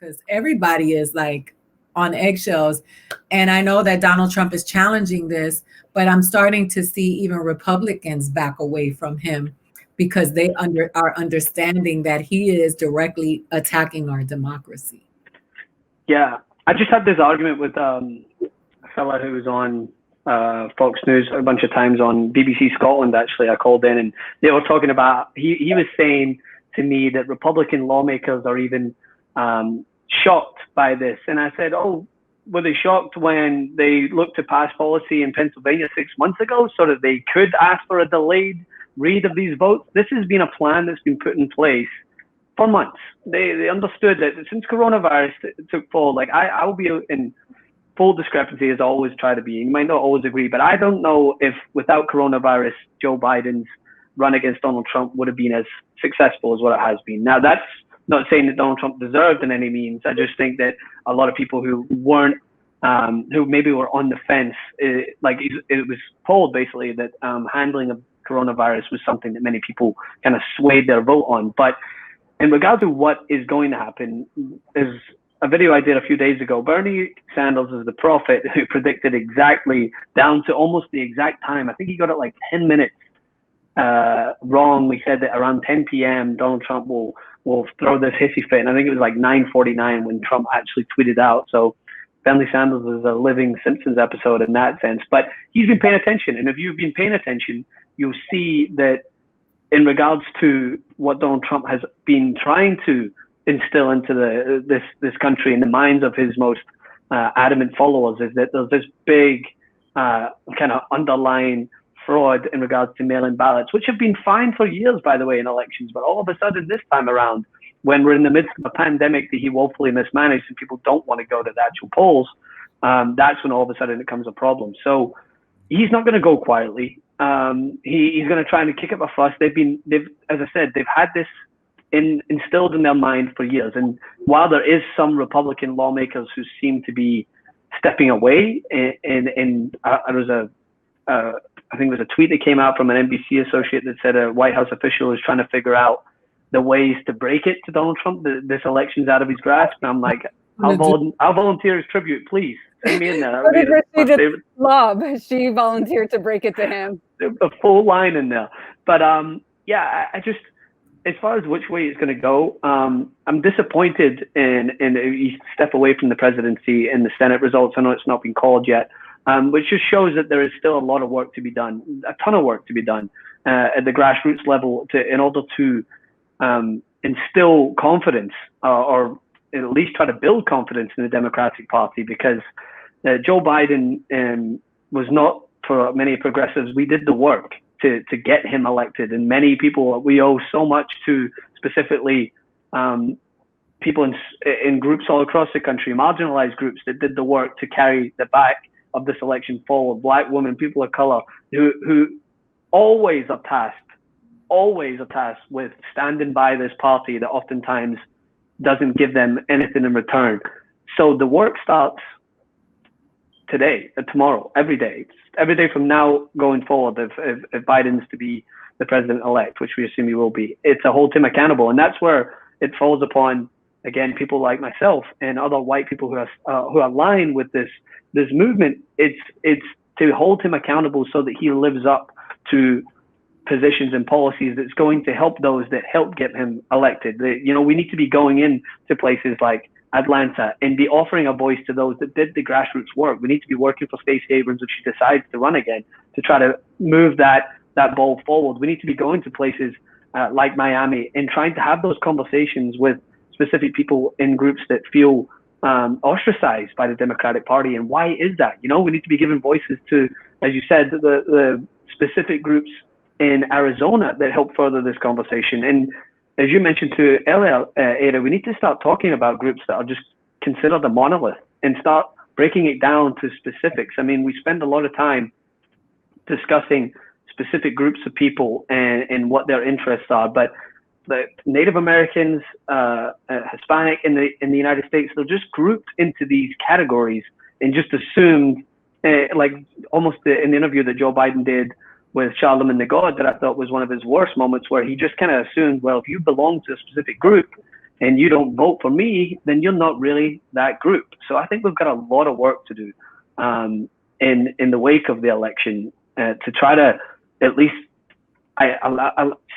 because everybody is like on eggshells. And I know that Donald Trump is challenging this, but I'm starting to see even Republicans back away from him because they are understanding that he is directly attacking our democracy. Yeah, I just had this argument with a fella who was on Fox News a bunch of times on BBC Scotland. Actually, I called in and they were talking about, he was saying to me that Republican lawmakers are even shocked by this. And I said, oh, were they shocked when they looked to pass policy in Pennsylvania 6 months ago so that they could ask for a delayed read of these votes? This has been a plan that's been put in place for months. They understood that since coronavirus took hold, like I will be in full discrepancy as I always try to be. You might not always agree, but I don't know if without coronavirus, Joe Biden's run against Donald Trump would have been as successful as what it has been. Now, that's not saying that Donald Trump deserved in any means. I just think that a lot of people who weren't, who maybe were on the fence, it was told basically that handling of coronavirus was something that many people kind of swayed their vote on. But in regard to what is going to happen, is a video I did a few days ago. Bernie Sanders is the prophet who predicted exactly down to almost the exact time. I think he got it like 10 minutes wrong. We said that around 10 p.m. Donald Trump will throw this hissy fit. And I think it was like 9:49 when Trump actually tweeted out. So Bernie Sanders is a living Simpsons episode in that sense. But he's been paying attention. And if you've been paying attention, you'll see that in regards to what Donald Trump has been trying to instill into this country in the minds of his most adamant followers, is that there's this big kind of underlying fraud in regards to mail-in ballots, which have been fine for years, by the way, in elections. But all of a sudden this time around, when we're in the midst of a pandemic that he woefully mismanaged and people don't want to go to the actual polls, that's when all of a sudden it becomes a problem. So he's not going to go quietly. He's going to try and kick up a fuss. As I said, they've had this instilled in their mind for years. And while there is some Republican lawmakers who seem to be stepping away, I think there was a tweet that came out from an NBC associate that said a White House official is trying to figure out the ways to break it to Donald Trump. This election's out of his grasp. And I'm like, I'll volunteer as tribute, please. Send me in there. Love. She volunteered to break it to him. A full line in there. But yeah, I just, as far as which way it's going to go, I'm disappointed in a step away from the presidency and the Senate results. I know it's not been called yet, which just shows that there is still a lot of work to be done, a ton of work to be done at the grassroots level in order to instill confidence or at least try to build confidence in the Democratic Party, because Joe Biden was not, for many progressives, we did the work to get him elected. And many people, we owe so much to specifically people in groups all across the country, marginalized groups that did the work to carry the back of this election forward. Black women, people of color, who always are tasked with standing by this party that oftentimes doesn't give them anything in return. So the work starts today, tomorrow, every day from now going forward. If Biden's to be the president-elect, which we assume he will be, it's to hold him accountable. And that's where it falls upon, again, people like myself and other white people who align with this movement. It's to hold him accountable so that he lives up to positions and policies that's going to help those that help get him elected. We need to be going into places like Atlanta and be offering a voice to those that did the grassroots work. We need to be working for Stacey Abrams if she decides to run again, to try to move that ball forward. We need to be going to places like Miami and trying to have those conversations with specific people in groups that feel ostracized by the Democratic Party. And why is that? We need to be giving voices to, as you said, the specific groups in Arizona that help further this conversation. And as you mentioned to earlier, Aida, we need to start talking about groups that are just considered a monolith and start breaking it down to specifics. I mean, we spend a lot of time discussing specific groups of people and what their interests are, but the Native Americans, Hispanic in the United States, they're just grouped into these categories and just assumed, like almost in the interview that Joe Biden did with Charlemagne the God, that I thought was one of his worst moments, where he just kind of assumed, well, if you belong to a specific group, and you don't vote for me, then you're not really that group. So I think we've got a lot of work to do in the wake of the election to try to at least I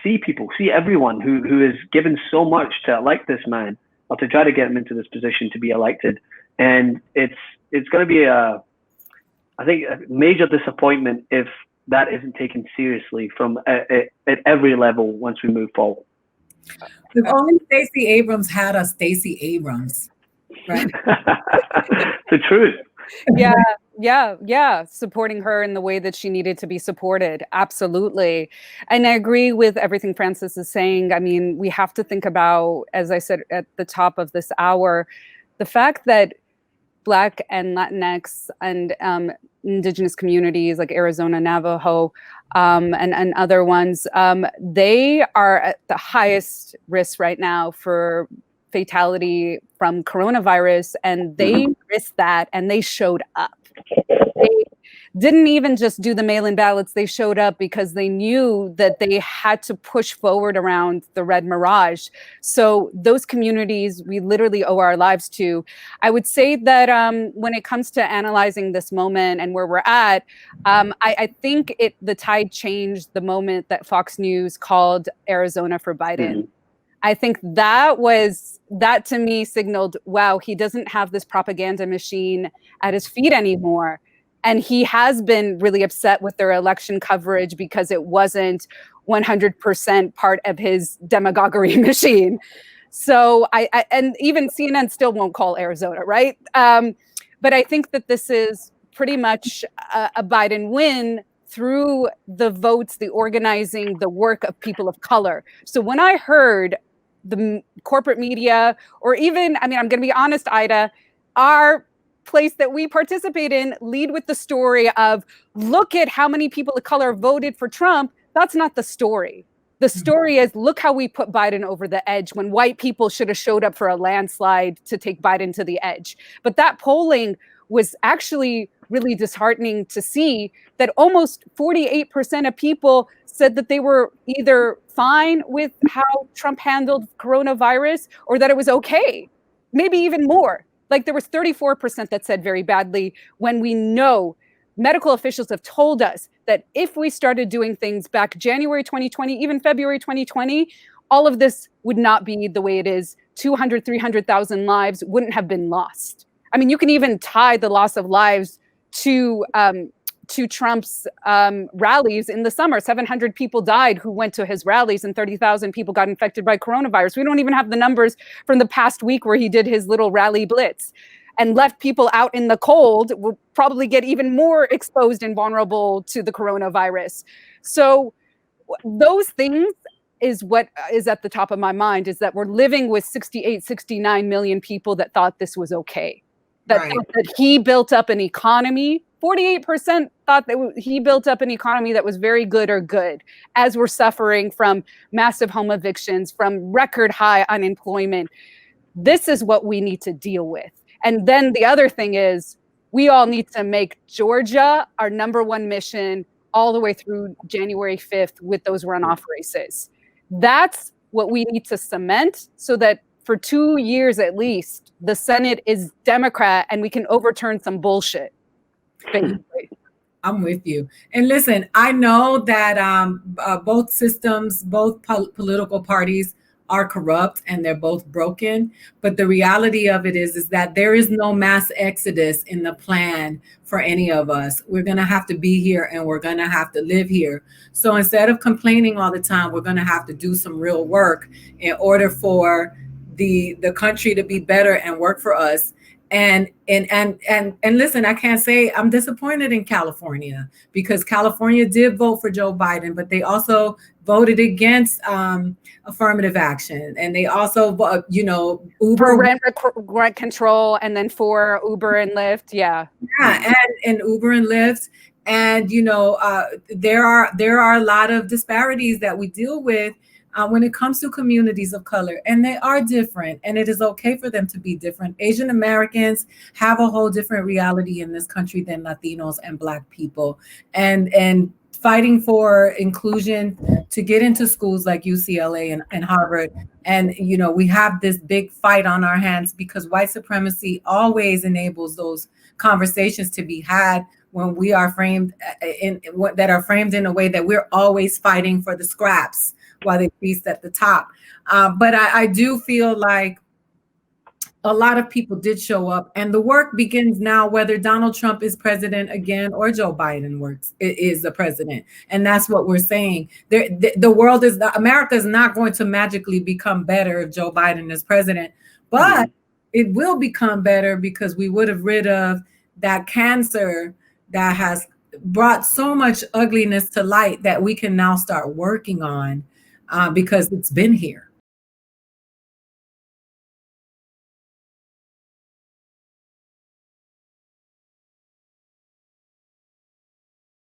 see everyone who has given so much to elect this man, or to try to get him into this position to be elected. And it's going to be I think a major disappointment if that isn't taken seriously from at every level once we move forward. If only Stacey Abrams had a Stacey Abrams, right? The truth. Yeah. Supporting her in the way that she needed to be supported. Absolutely. And I agree with everything Francis is saying. I mean, we have to think about, as I said at the top of this hour, the fact that Black and Latinx and indigenous communities like Arizona, Navajo, and other ones, they are at the highest risk right now for fatality from coronavirus, and they risked that, and they showed up. They didn't even just do the mail-in ballots. They showed up because they knew that they had to push forward around the red mirage. So those communities, we literally owe our lives to. I would say that when it comes to analyzing this moment and where we're at, I think the tide changed the moment that Fox News called Arizona for Biden. I think that to me signaled, wow, he doesn't have this propaganda machine at his feet anymore. And he has been really upset with their election coverage because it wasn't 100% part of his demagoguery machine. So and even CNN still won't call Arizona, right? But I think that this is pretty much a Biden win through the votes, the organizing, the work of people of color. So when I heard the corporate media, or even, I mean, I'm going to be honest, Aida, our place that we participate in lead with the story of, look at how many people of color voted for Trump. That's not the story. The story is, look how we put Biden over the edge when white people should have showed up for a landslide to take Biden to the edge. But that polling was actually really disheartening to see, that almost 48% of people said that they were either fine with how Trump handled coronavirus or that it was okay, maybe even more. Like there was 34% that said very badly, when we know medical officials have told us that if we started doing things back January 2020, even February 2020, all of this would not be the way it is. 200, 300,000 lives wouldn't have been lost. I mean, you can even tie the loss of lives to Trump's rallies in the summer. 700 people died who went to his rallies, and 30,000 people got infected by coronavirus. We don't even have the numbers from the past week where he did his little rally blitz and left people out in the cold, will probably get even more exposed and vulnerable to the coronavirus. So those things is what is at the top of my mind, is that we're living with 68, 69 million people that thought this was okay. That he built up an economy. 48% thought that he built up an economy that was very good or good, as we're suffering from massive home evictions, from record high unemployment. This is what we need to deal with. And then the other thing is, we all need to make Georgia our number one mission all the way through January 5th with those runoff races. That's what we need to cement, so that for 2 years at least, the Senate is Democrat and we can overturn some bullshit. Basically. I'm with you. And listen, I know that both systems, both political parties are corrupt and they're both broken. But the reality of it is that there is no mass exodus in the plan for any of us. We're going to have to be here and we're going to have to live here. So instead of complaining all the time, we're going to have to do some real work in order for the country to be better and work for us. And listen, I can't say I'm disappointed in California, because California did vote for Joe Biden, but they also voted against affirmative action, and they also, Uber for rent control, and then for Uber and Lyft, and Uber and Lyft, and there are a lot of disparities that we deal with when it comes to communities of color, and they are different, and it is okay for them to be different. Asian Americans have a whole different reality in this country than Latinos and Black people, and fighting for inclusion to get into schools like UCLA and Harvard. And, you know, we have this big fight on our hands because white supremacy always enables those conversations to be had when we are framed that are framed in a way that we're always fighting for the scraps while they feast at the top. But I do feel like a lot of people did show up, and the work begins now, whether Donald Trump is president again or Joe Biden is the president. And that's what we're saying. The world is, America is not going to magically become better if Joe Biden is president, but it will become better because we would have rid of that cancer that has brought so much ugliness to light that we can now start working on because it's been here.